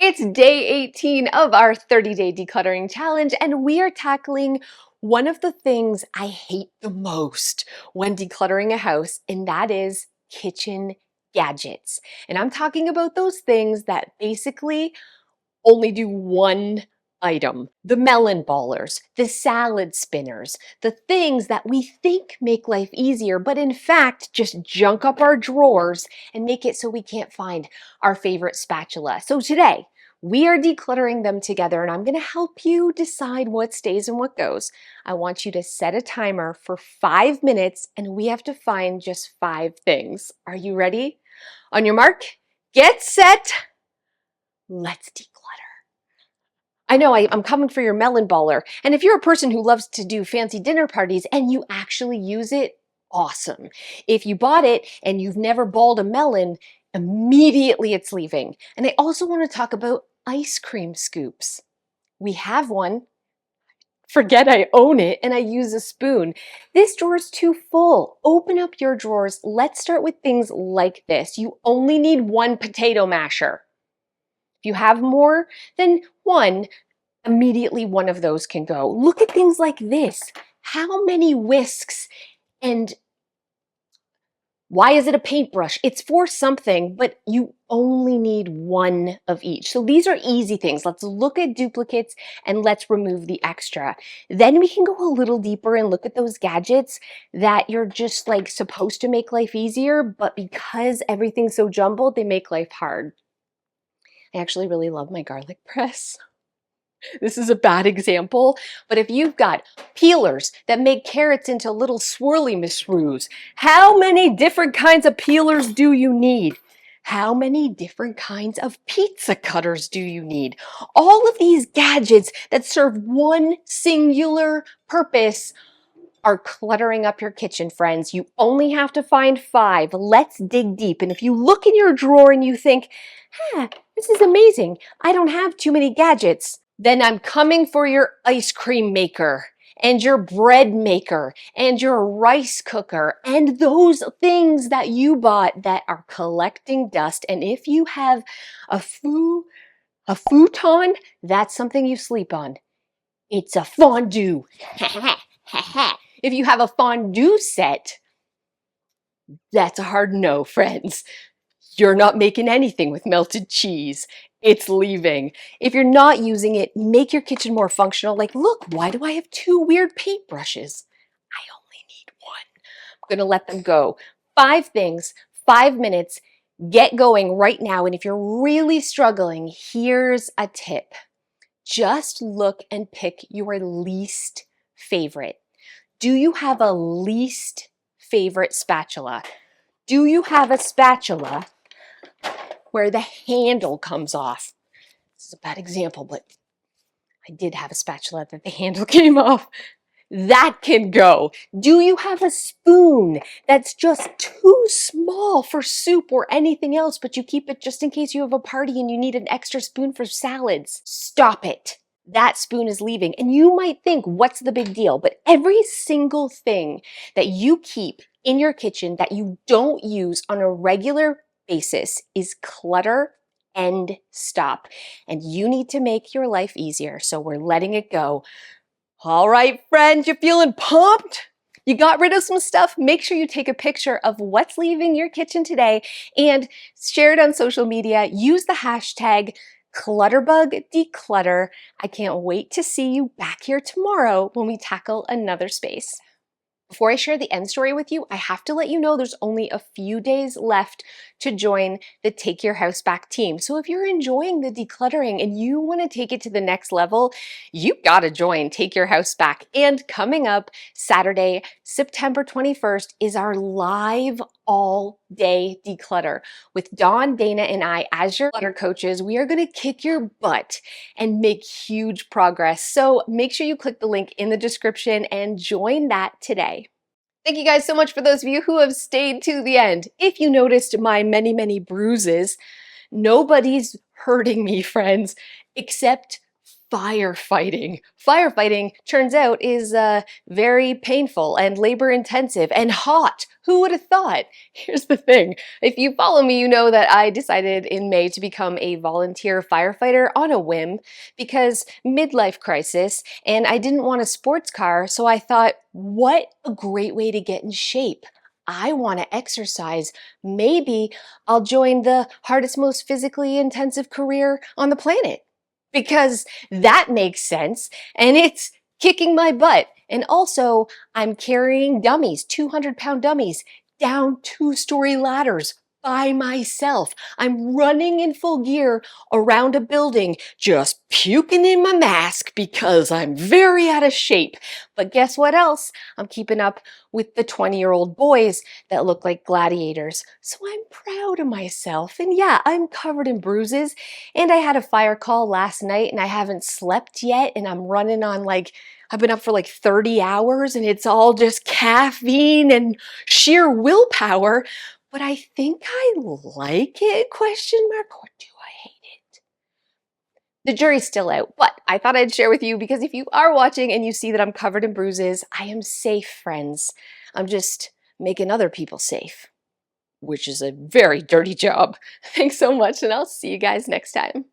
It's day 18 of our 30-day decluttering challenge, and we are tackling one of the things I hate the most when decluttering a house, and that is kitchen gadgets. And I'm talking about those things that basically only do one item. The melon ballers, the salad spinners, the things that we think make life easier, but in fact just junk up our drawers and make it so we can't find our favorite spatula. So today, we are decluttering them together, and I'm going to help you decide what stays and what goes. I want you to set a timer for 5 minutes, and we have to find just 5 things. Are you ready? On your mark, get set, let's declutter. I know I'm coming for your melon baller. And if you're a person who loves to do fancy dinner parties and you actually use it, awesome. If you bought it and you've never balled a melon, immediately it's leaving. And I also want to talk about ice cream scoops. We have one. Forget I own it, and I use a spoon. This drawer is too full. Open up your drawers. Let's start with things like this. You only need one potato masher. If you have more than one, immediately one of those can go. Look at things like this. How many whisks, and why is it a paintbrush? It's for something, but you only need one of each. So these are easy things. Let's look at duplicates and let's remove the extra. Then we can go a little deeper and look at those gadgets that you're just like supposed to make life easier, but because everything's so jumbled, they make life hard. I actually really love my garlic press. This is a bad example, but if you've got peelers that make carrots into little swirly misroos, how many different kinds of peelers do you need? How many different kinds of pizza cutters do you need? All of these gadgets that serve one singular purpose are cluttering up your kitchen, friends. You only have to find 5. Let's dig deep. And if you look in your drawer and you think, this is amazing, I don't have too many gadgets, then I'm coming for your ice cream maker and your bread maker and your rice cooker and those things that you bought that are collecting dust. And if you have a futon, that's something you sleep on. It's a fondue. If you have a fondue set, that's a hard no, friends. You're not making anything with melted cheese. It's leaving. If you're not using it, make your kitchen more functional. Like, look, why do I have 2 weird paintbrushes? I only need 1. I'm going to let them go. 5 things, 5 minutes. Get going right now. And if you're really struggling, here's a tip. Just look and pick your least favorite. Do you have a least favorite spatula? Do you have a spatula where the handle comes off? This is a bad example, but I did have a spatula that the handle came off. That can go. Do you have a spoon that's just too small for soup or anything else, but you keep it just in case you have a party and you need an extra spoon for salads? Stop it. That spoon is leaving. And you might think, what's the big deal? But every single thing that you keep in your kitchen that you don't use on a regular basis is clutter and stop. And you need to make your life easier. So we're letting it go. All right, friends, you feeling pumped? You got rid of some stuff? Make sure you take a picture of what's leaving your kitchen today and share it on social media. Use the hashtag Clutterbug Declutter. I can't wait to see you back here tomorrow when we tackle another space. Before I share the end story with you, I have to let you know there's only a few days left to join the Take Your House Back team. So if you're enjoying the decluttering and you want to take it to the next level, you gotta join Take Your House Back. And coming up Saturday, September 21st is our live all-day declutter. With Dawn, Dana, and I as your clutter coaches, we are gonna kick your butt and make huge progress. So make sure you click the link in the description and join that today. Thank you guys so much for those of you who have stayed to the end. If you noticed my many, many bruises, nobody's hurting me, friends, except firefighting. Firefighting, turns out, is very painful and labor intensive and hot. Who would have thought? Here's the thing. If you follow me, you know that I decided in May to become a volunteer firefighter on a whim because midlife crisis, and I didn't want a sports car, so I thought, what a great way to get in shape. I want to exercise. Maybe I'll join the hardest, most physically intensive career on the planet because that makes sense and it's kicking my butt. And also, I'm carrying dummies, 200-pound dummies, down 2-story ladders by myself. I'm running in full gear around a building, just puking in my mask because I'm very out of shape. But guess what else? I'm keeping up with the 20-year-old boys that look like gladiators. So I'm proud of myself. And yeah, I'm covered in bruises. And I had a fire call last night and I haven't slept yet. And I'm running on I've been up for like 30 hours and it's all just caffeine and sheer willpower. But I think I like it, question mark, or do I hate it? The jury's still out, but I thought I'd share with you because if you are watching and you see that I'm covered in bruises, I am safe, friends. I'm just making other people safe, which is a very dirty job. Thanks so much, and I'll see you guys next time.